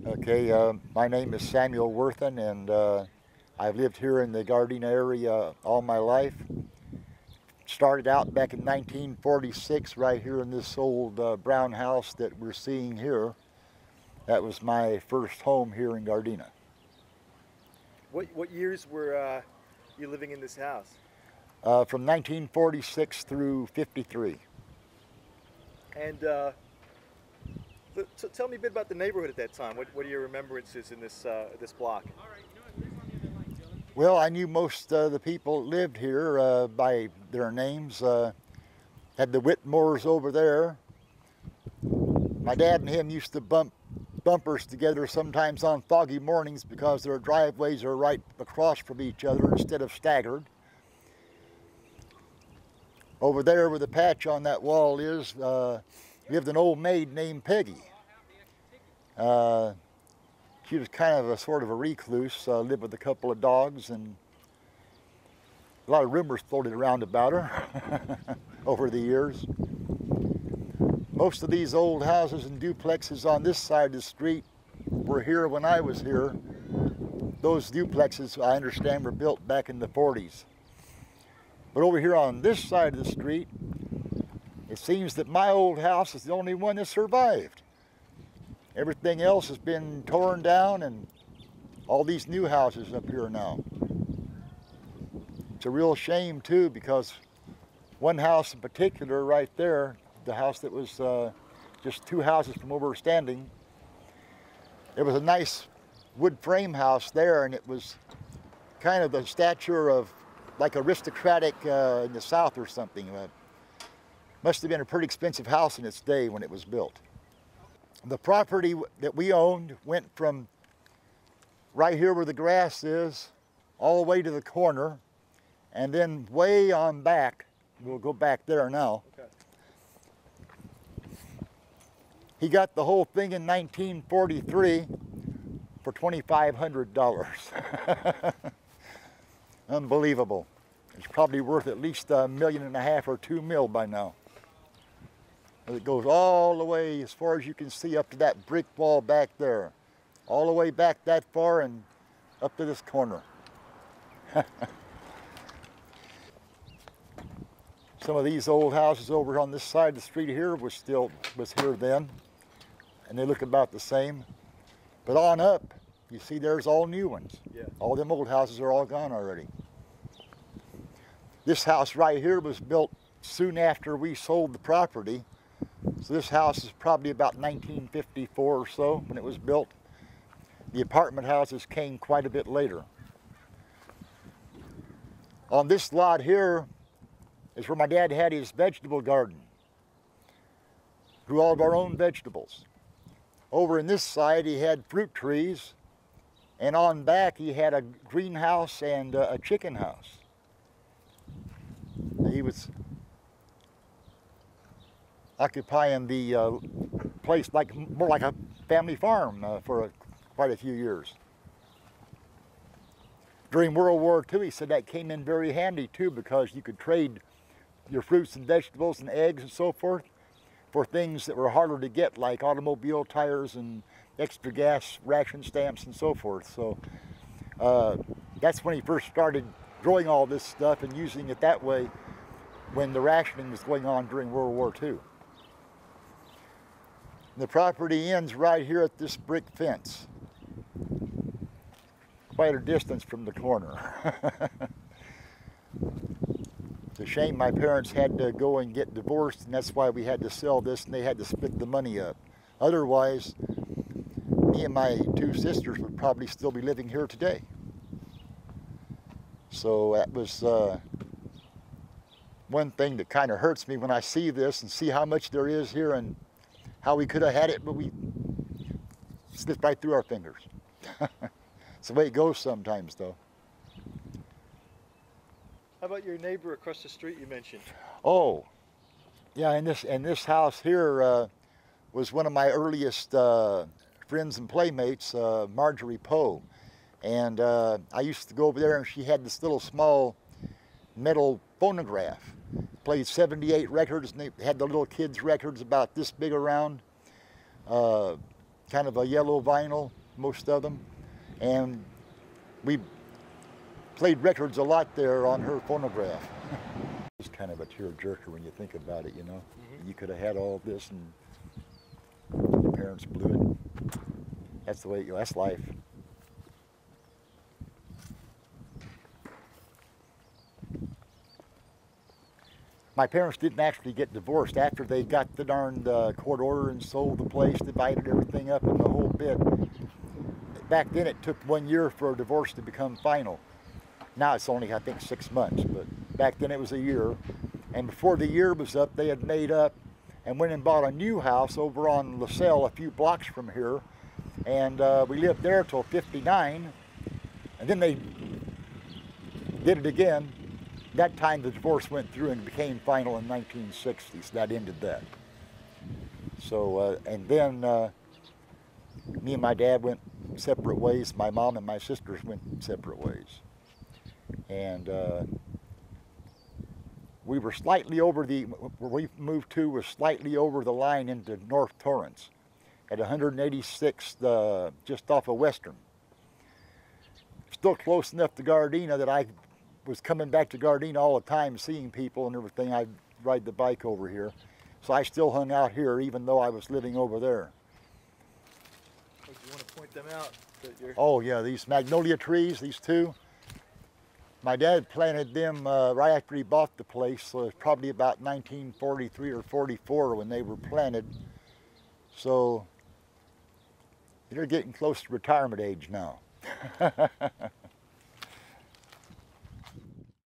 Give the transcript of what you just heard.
Okay, my name is Samuel Wortham, and I've lived here in the Gardena area all my life. Started out back in 1946 right here in this old brown house that we're seeing here. That was my first home here in Gardena. What years were you living in this house? From 1946 through 53. And tell me a bit about the neighborhood at that time. What are your remembrances in this this block? Well, I knew most of the people that lived here by their names. Had the Whitmores over there. My dad and him used to bump bumpers together sometimes on foggy mornings because their driveways are right across from each other instead of staggered. Over there where the patch on that wall is, lived an old maid named Peggy. She was kind of a sort of a recluse, lived with a couple of dogs, and a lot of rumors floated around about her over the years. Most of these old houses and duplexes on this side of the street were here when I was here. Those duplexes, I understand, were built back in the 40s. But over here on this side of the street, it seems that my old house is the only one that survived. Everything else has been torn down, and all these new houses up here now. It's a real shame too, because one house in particular right there, the house that was just two houses from where we're standing, it was a nice wood frame house there, and it was kind of the stature of like aristocratic in the South or something. Must have been a pretty expensive house in its day when it was built. The property that we owned went from right here where the grass is all the way to the corner, and then way on back. We'll go back there now. Okay. He got the whole thing in 1943 for $2,500. Unbelievable. It's probably worth at least $1.5 million or $2 million by now. It goes all the way as far as you can see up to that brick wall back there. All the way back that far and up to this corner. Some of these old houses over on this side of the street here was here then, and they look about the same. But on up, you see there's all new ones. Yeah. All them old houses are all gone already. This house right here was built soon after we sold the property. So this house is probably about 1954 or so when it was built. The apartment houses came quite a bit later. On this lot here is where my dad had his vegetable garden. Grew all of our own vegetables. Over in this side he had fruit trees, and on back he had a greenhouse and a chicken house. He was occupying the place more like a family farm for quite a few years. During World War II, he said that came in very handy too, because you could trade your fruits and vegetables and eggs and so forth for things that were harder to get, like automobile tires and extra gas ration stamps and so forth. So that's when he first started growing all this stuff and using it that way when the rationing was going on during World War II. The property ends right here at this brick fence, quite a distance from the corner. It's a shame my parents had to go and get divorced, and that's why we had to sell this, and they had to split the money up. Otherwise, me and my two sisters would probably still be living here today. So that was one thing that kind of hurts me when I see this and see how much there is here and how we could have had it, but we slipped right through our fingers. It's the way it goes sometimes, though. How about your neighbor across the street you mentioned? Oh, yeah, and this house here was one of my earliest friends and playmates, Marjorie Poe. And I used to go over there, and she had this little small metal phonograph. Played 78 records, and they had the little kids' records about this big around. kind of a yellow vinyl, most of them. And we played records a lot there on her phonograph. It's kind of a tear-jerker when you think about it, you know. You could have had all this and your parents blew it. That's the way, that's life. My parents didn't actually get divorced after they got the darned court order and sold the place, divided everything up in the whole bit. Back then it took 1 year for a divorce to become final. Now it's only, I think, 6 months, but back then it was a year. And before the year was up, they had made up and went and bought a new house over on LaSalle, a few blocks from here. And we lived there till 59. And then they did it again. That time the divorce went through and became final in 1960, so that ended that. So, and then me and my dad went separate ways. My mom and my sisters went separate ways. And we were slightly over the, where we moved to was slightly over the line into North Torrance at 186th, just off of Western. Still close enough to Gardena that I was coming back to Gardena all the time, seeing people and everything. I'd ride the bike over here. So I still hung out here even though I was living over there. Do you want to point them out? Oh yeah, these magnolia trees, these two. My dad planted them right after he bought the place, so it's probably about 1943 or 44 when they were planted. So they're getting close to retirement age now.